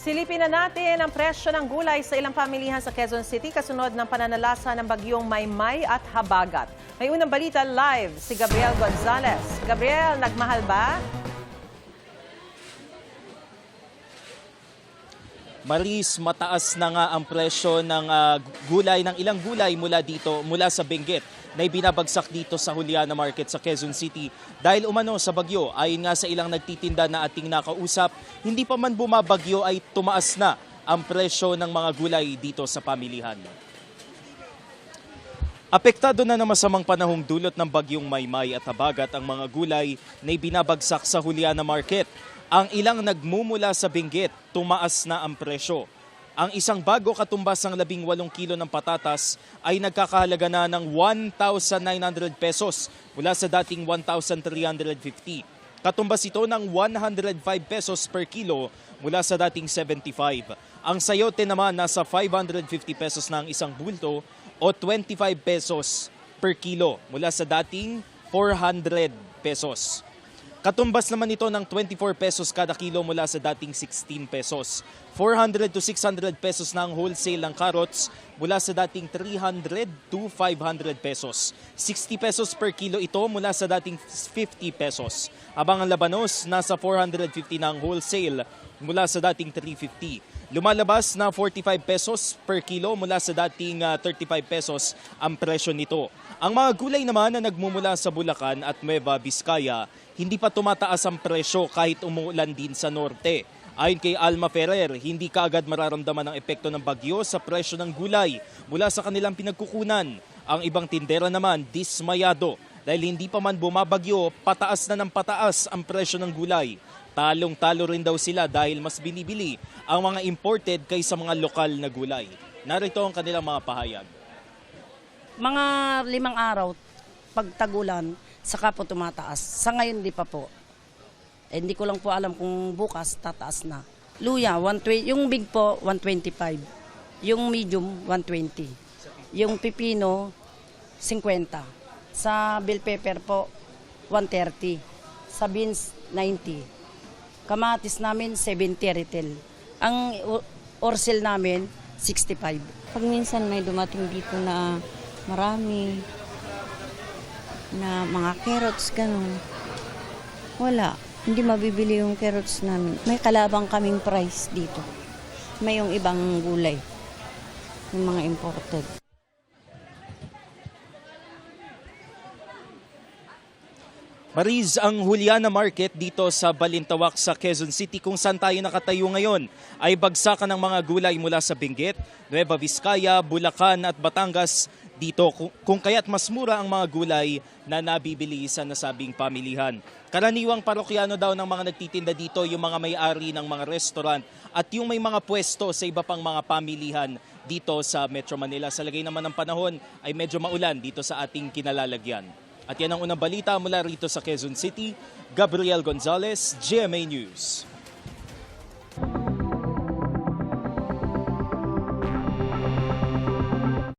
Silipin na natin ang presyo ng gulay sa ilang pamilihan sa Quezon City kasunod ng pananalasa ng bagyong Maymay at Habagat. May unang balita live si Gabriel Gonzalez. Gabriel, nagmahal ba? Maris, mataas na nga ang presyo ng gulay, ng ilang gulay mula sa Benguet na ibinabagsak dito sa Juliana Market sa Quezon City. Dahil umano sa bagyo, ayon nga sa ilang nagtitinda na ating nakausap, hindi pa man bumabagyo ay tumaas na ang presyo ng mga gulay dito sa pamilihan. Apektado na ng masamang panahong dulot ng bagyong Maymay at Habagat ang mga gulay na ibinabagsak sa Juliana Market. Ang ilang nagmumula sa Benguet, tumaas na ang presyo. Ang isang bago katumbas ng 18 kilo ng patatas ay nagkakahalaga na ng 1,900 pesos mula sa dating 1,350. Katumbas ito ng 105 pesos per kilo mula sa dating 75. Ang sayote naman nasa 550 pesos na ang isang bulto o 25 pesos per kilo mula sa dating 400 pesos. Katumbas naman ito ng 24 pesos kada kilo mula sa dating 16 pesos. 400 to 600 pesos na ang wholesale ng carrots mula sa dating 300 to 500 pesos. 60 pesos per kilo ito mula sa dating 50 pesos. Habang ang labanos nasa 450 na ang wholesale mula sa dating 350. Lumalabas na 45 pesos per kilo mula sa dating 35 pesos ang presyo nito. Ang mga gulay naman na nagmumula sa Bulacan at Nueva Vizcaya, hindi pa tumataas ang presyo kahit umuulan din sa norte. Ayon kay Alma Ferrer, hindi kaagad mararamdaman ang epekto ng bagyo sa presyo ng gulay mula sa kanilang pinagkukunan. Ang ibang tindera naman dismayado dahil hindi pa man bumabagyo, pataas na ng pataas ang presyo ng gulay. Talong-talo rin daw sila dahil mas binibili ang mga imported kaysa mga lokal na gulay. Narito ang kanilang mga pahayag. Mga 5 araw, pagtagulan, saka po tumataas. Sa ngayon, di pa po. Hindi ko lang po alam kung bukas tataas na. Luya, 120, yung big po, 125. Yung medium, 120. Yung pipino, 50. Sa bell pepper po, 130. Sa beans, 90. Kamatis namin, 70 retail. Ang orsil namin, 65. Pag minsan may dumating dito na marami na mga carrots, gano'n. Wala. Hindi mabibili yung carrots namin. May kalabang kaming price dito. May yung ibang gulay. Yung mga imported. Mariz, ang Juliana Market dito sa Balintawak sa Quezon City kung saan tayo nakatayo ngayon ay bagsakan ng mga gulay mula sa Benguet, Nueva Vizcaya, Bulacan at Batangas dito kung kaya't mas mura ang mga gulay na nabibili sa nasabing pamilihan. Karaniwang parokyano daw ng mga nagtitinda dito yung mga may-ari ng mga restaurant at yung may mga pwesto sa iba pang mga pamilihan dito sa Metro Manila. Sa lagay naman ng panahon ay medyo maulan dito sa ating kinalalagyan. At yan ang unang balita mula rito sa Quezon City. Gabriel Gonzalez, GMA News.